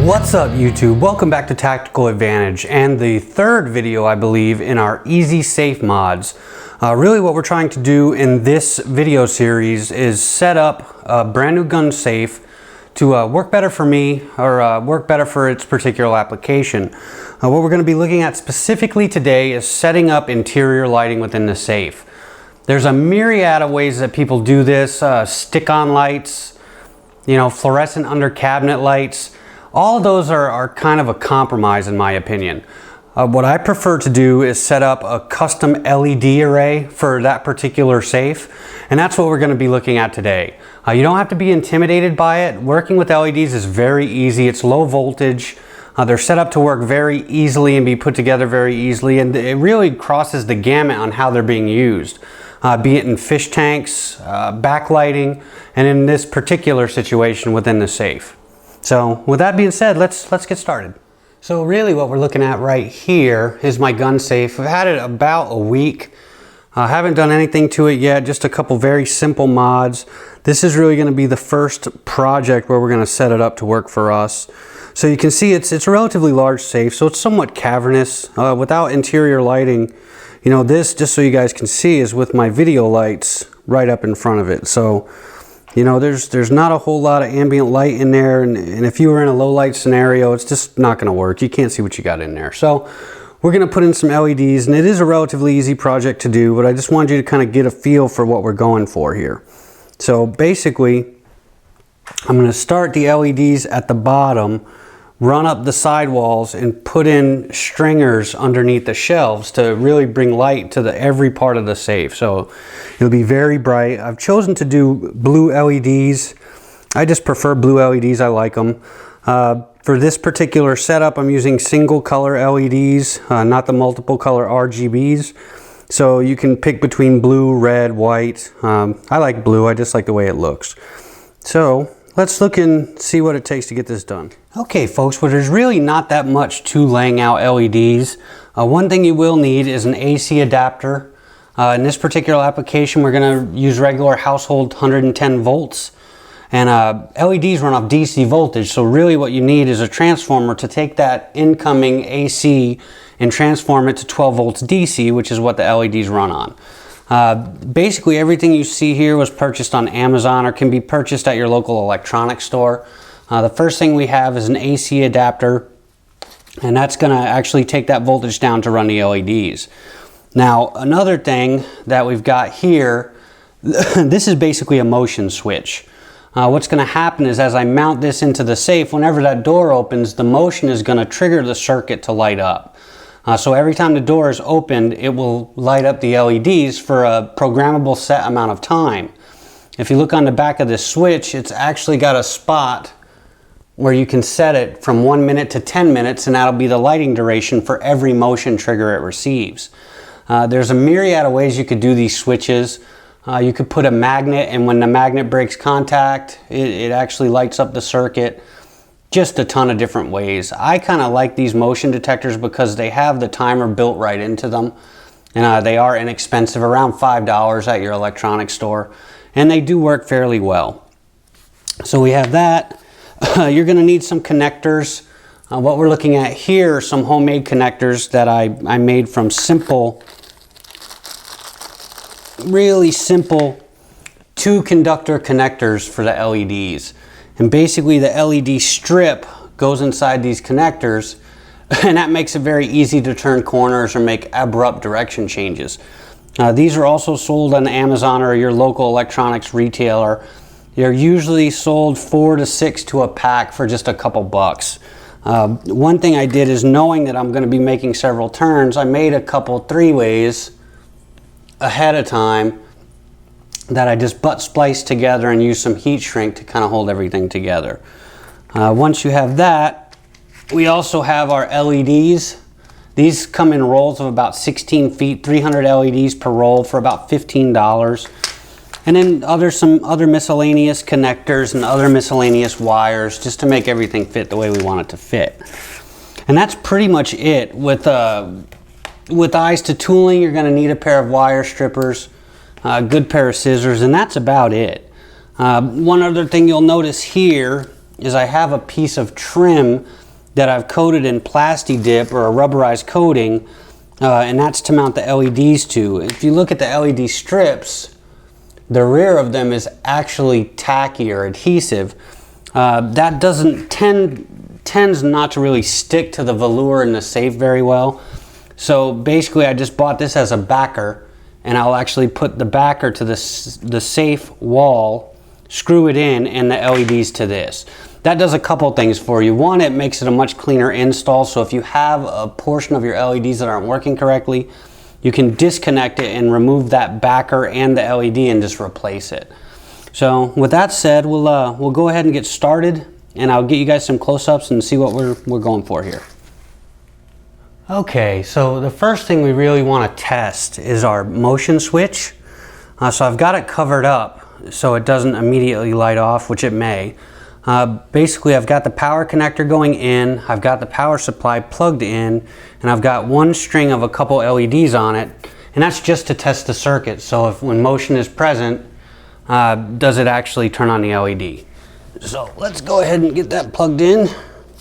What's up YouTube? Welcome back to Tactical Advantage and the third video I believe in our easy safe mods. Really what we're trying to do in this video series is set up a brand new gun safe to work better for me or work better for its particular application. What we're going to be looking at specifically today is setting up interior lighting within the safe. There's a myriad of ways that people do this, stick-on lights, fluorescent under cabinet lights. All of those are kind of a compromise in my opinion. What I prefer to do is set up a custom LED array for that particular safe, and that's what we're going to be looking at today. You don't have to be intimidated by it. Working with LEDs is very easy. It's low voltage. They're set up to work very easily and be put together very easily, and it really crosses the gamut on how they're being used. Be it in fish tanks, backlighting, and in this particular situation within the safe. So with that being said, let's get started. So really what we're looking at right here is my gun safe. I've had it about a week. I haven't done anything to it yet, just a couple very simple mods. This is really going to be the first project where we're going to set it up to work for us. So you can see it's a relatively large safe, so it's somewhat cavernous. Without interior lighting, this, just so you guys can see, is with my video lights right up in front of it. So there's not a whole lot of ambient light in there, and if you were in a low light scenario, it's just not going to work. You can't see what you got in there. So we're going to put in some LEDs, and it is a relatively easy project to do, but I just wanted you to kind of get a feel for what we're going for here. So basically, I'm going to start the LEDs at the bottom, run up the sidewalls, and put in stringers underneath the shelves to really bring light to every part of the safe. So it'll be very bright. I've chosen to do blue LEDs. I just prefer blue LEDs. I like them. For this particular setup, I'm using single color LEDs, not the multiple color RGBs. So you can pick between blue, red, white. I like blue. I just like the way it looks. So let's look and see what it takes to get this done. Okay folks, well there's really not that much to laying out LEDs. One thing you will need is an AC adapter. In this particular application, we're going to use regular household 110 volts. And LEDs run off DC voltage, so really what you need is a transformer to take that incoming AC and transform it to 12 volts DC, which is what the LEDs run on. Basically everything you see here was purchased on Amazon or can be purchased at your local electronics store. The first thing we have is an AC adapter, and that's going to actually take that voltage down to run the LEDs. Now another thing that we've got here, this is basically a motion switch. What's going to happen is as I mount this into the safe, whenever that door opens, the motion is going to trigger the circuit to light up. So every time the door is opened, it will light up the LEDs for a programmable set amount of time. If you look on the back of this switch, it's actually got a spot where you can set it from 1 minute to 10 minutes, and that'll be the lighting duration for every motion trigger it receives. There's a myriad of ways you could do these switches. You could put a magnet, and when the magnet breaks contact, it actually lights up the circuit. Just a ton of different ways. I kind of like these motion detectors because they have the timer built right into them, and they are inexpensive, around $5 at your electronics store, and they do work fairly well. So we have that. You're going to need some connectors. What we're looking at here are some homemade connectors that I made from really simple 2-conductor connectors for the LEDs. And basically the LED strip goes inside these connectors, and that makes it very easy to turn corners or make abrupt direction changes. These are also sold on Amazon or your local electronics retailer. They're usually sold 4 to 6 to a pack for just a couple bucks. One thing I did is, knowing that I'm going to be making several turns, I made a couple 3-ways ahead of time that I just butt spliced together and used some heat shrink to kind of hold everything together. Once you have that, we also have our LEDs. These come in rolls of about 16 feet, 300 LEDs per roll for about $15. And then some other miscellaneous connectors and other miscellaneous wires, just to make everything fit the way we want it to fit. And that's pretty much it. With eyes to tooling, you're going to need a pair of wire strippers, a good pair of scissors, and that's about it. One other thing you'll notice here is I have a piece of trim that I've coated in Plasti Dip or a rubberized coating, and that's to mount the LEDs to. If you look at the LED strips, the rear of them is actually tacky or adhesive. That tends not to really stick to the velour in the safe very well. So basically I just bought this as a backer, and I'll actually put the backer to the safe wall, screw it in, and the LEDs to this. That does a couple things for you. One, it makes it a much cleaner install, so if you have a portion of your LEDs that aren't working correctly, you can disconnect it and remove that backer and the LED and just replace it. So with that said, we'll go ahead and get started, and I'll get you guys some close-ups and see what we're going for here. Okay, so the first thing we really want to test is our motion switch. So I've got it covered up so it doesn't immediately light off, which it may. Basically, I've got the power connector going in, I've got the power supply plugged in, and I've got one string of a couple LEDs on it, and that's just to test the circuit. So if when motion is present, does it actually turn on the LED? So let's go ahead and get that plugged in,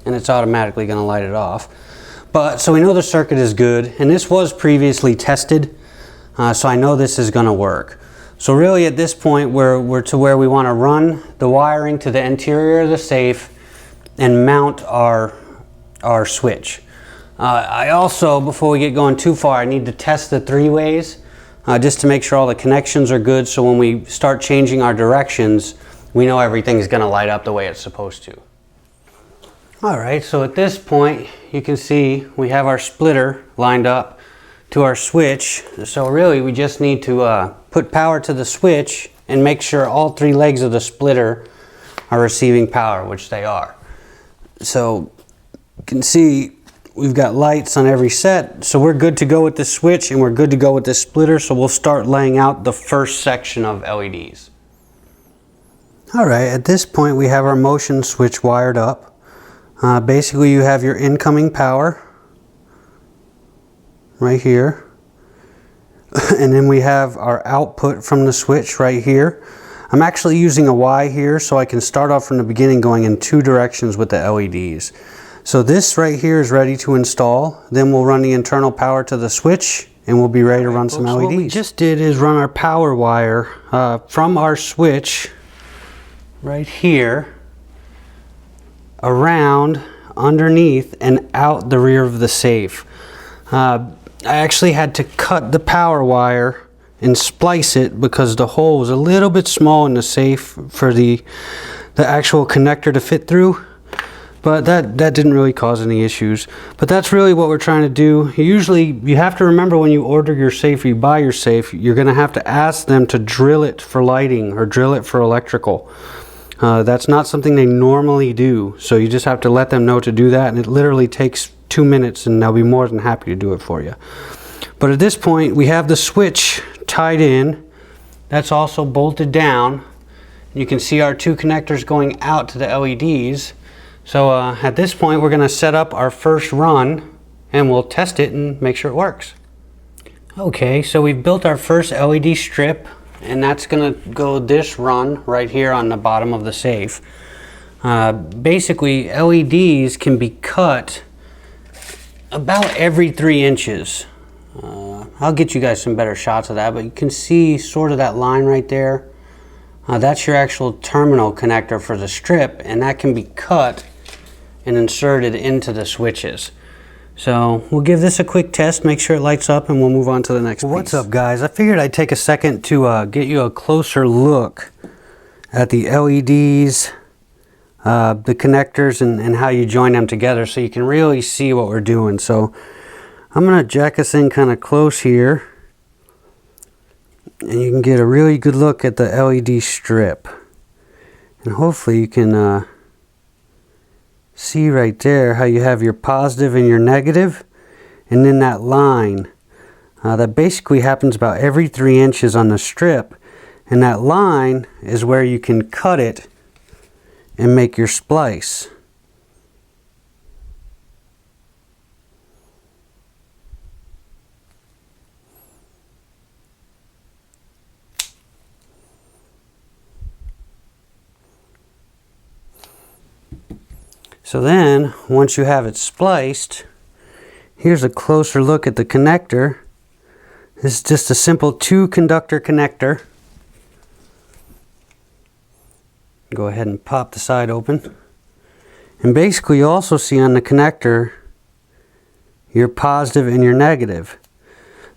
and it's automatically going to light it off. But so we know the circuit is good, and this was previously tested, so I know this is going to work. So really at this point we're to where we want to run the wiring to the interior of the safe and mount our switch. I also, before we get going too far, I need to test the three-ways just to make sure all the connections are good, so when we start changing our directions, we know everything's going to light up the way it's supposed to. Alright, so at this point you can see we have our splitter lined up to our switch, so really we just need to put power to the switch and make sure all three legs of the splitter are receiving power, which they are. So you can see we've got lights on every set, so we're good to go with the switch and we're good to go with the splitter, so we'll start laying out the first section of LEDs. Alright, at this point we have our motion switch wired up. Basically you have your incoming power right here, and then we have our output from the switch right here. I'm actually using a Y here so I can start off from the beginning going in two directions with the LEDs. So this right here is ready to install, then we'll run the internal power to the switch and we'll be ready to run some LEDs. What we just did is run our power wire from our switch right here around, underneath, and out the rear of the safe. I actually had to cut the power wire and splice it because the hole was a little bit small in the safe for the actual connector to fit through, but that didn't really cause any issues. But that's really what we're trying to do. You have to remember, when you order your safe or you buy your safe, you're going to have to ask them to drill it for lighting or drill it for electrical. That's not something they normally do, so you just have to let them know to do that, and it literally takes 2 minutes and they'll be more than happy to do it for you. But at this point we have the switch tied in, that's also bolted down. You can see our two connectors going out to the LEDs. So at this point we're going to set up our first run and we'll test it and make sure it works. Okay, so we've built our first LED strip, and that's going to go this run right here on the bottom of the safe. Basically LEDs can be cut about every 3 inches. I'll get you guys some better shots of that, but you can see sort of that line right there. That's your actual terminal connector for the strip, and that can be cut and inserted into the switches. So we'll give this a quick test, make sure it lights up, and we'll move on to the next piece. What's up, guys? I figured I'd take a second to get you a closer look at the LEDs, the connectors, and how you join them together so you can really see what we're doing. So I'm going to jack us in kind of close here, and you can get a really good look at the LED strip. And hopefully you can see right there how you have your positive and your negative, and then that line that basically happens about every 3 inches on the strip, and that line is where you can cut it and make your splice. So then, once you have it spliced, here's a closer look at the connector. This is just a simple 2-conductor connector. Go ahead and pop the side open. And basically you also see on the connector your positive and your negative.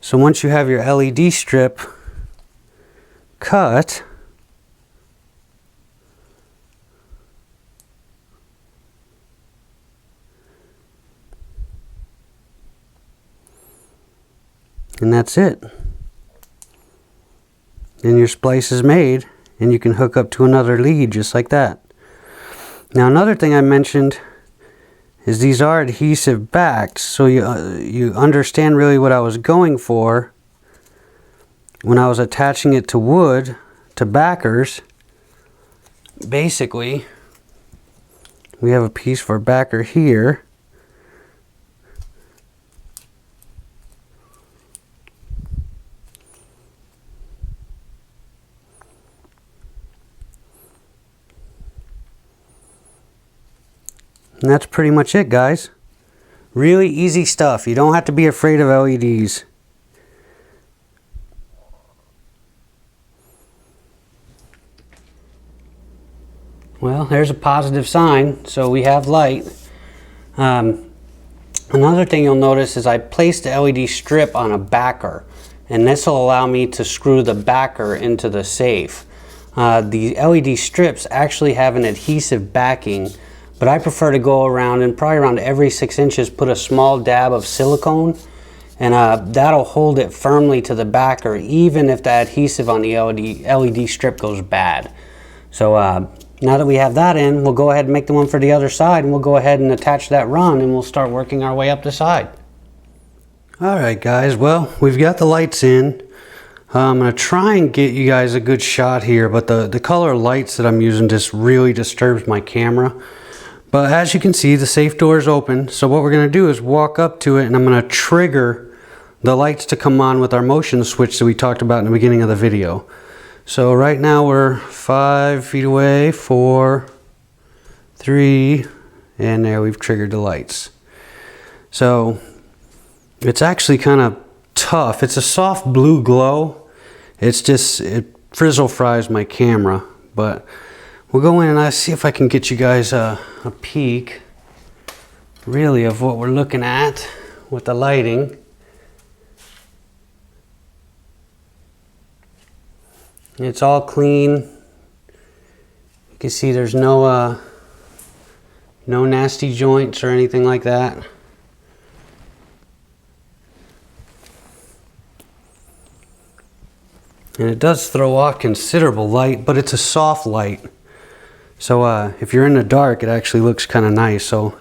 So once you have your LED strip cut, and that's it. Then your splice is made and you can hook up to another lead just like that. Now another thing I mentioned is these are adhesive backed, so you understand really what I was going for when I was attaching it to wood, to backers. Basically, we have a piece for backer here. And that's pretty much it, guys. Really easy stuff. You don't have to be afraid of LEDs. Well, there's a positive sign, so we have light. Another thing you'll notice is I placed the LED strip on a backer, and this will allow me to screw the backer into the safe. The LED strips actually have an adhesive backing, but I prefer to go around and probably around every 6 inches put a small dab of silicone, and that'll hold it firmly to the backer even if the adhesive on the LED strip goes bad. So now that we have that in, we'll go ahead and make the one for the other side, and we'll go ahead and attach that run, and we'll start working our way up the side. Alright guys, well, we've got the lights in. I'm going to try and get you guys a good shot here, but the color lights that I'm using just really disturbs my camera. But as you can see, the safe door is open, so what we're going to do is walk up to it, and I'm going to trigger the lights to come on with our motion switch that we talked about in the beginning of the video. So right now we're 5 feet away, 4, 3, and there we've triggered the lights. So it's actually kind of tough. It's a soft blue glow. It's just, it frizzle fries my camera, but we'll go in and I'll see if I can get you guys a peek really of what we're looking at with the lighting. It's all clean. You can see there's no nasty joints or anything like that. And it does throw off considerable light, but it's a soft light. So if you're in the dark, it actually looks kind of nice. So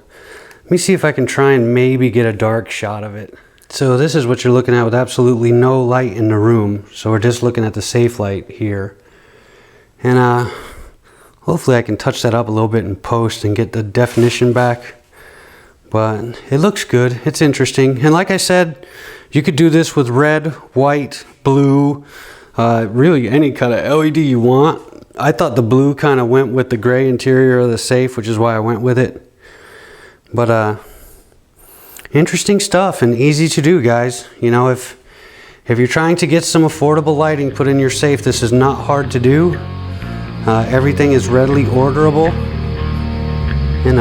let me see if I can try and maybe get a dark shot of it. So this is what you're looking at with absolutely no light in the room. So we're just looking at the safe light here. And hopefully I can touch that up a little bit in post and get the definition back. But it looks good. It's interesting. And like I said, you could do this with red, white, blue, really any kind of LED you want. I thought the blue kind of went with the gray interior of the safe, which is why I went with it. But interesting stuff and easy to do, guys. You know, if you're trying to get some affordable lighting put in your safe, this is not hard to do. Everything is readily orderable, and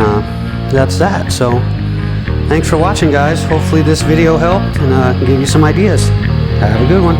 that's that. So thanks for watching, guys. Hopefully this video helped and gave you some ideas. Have a good one.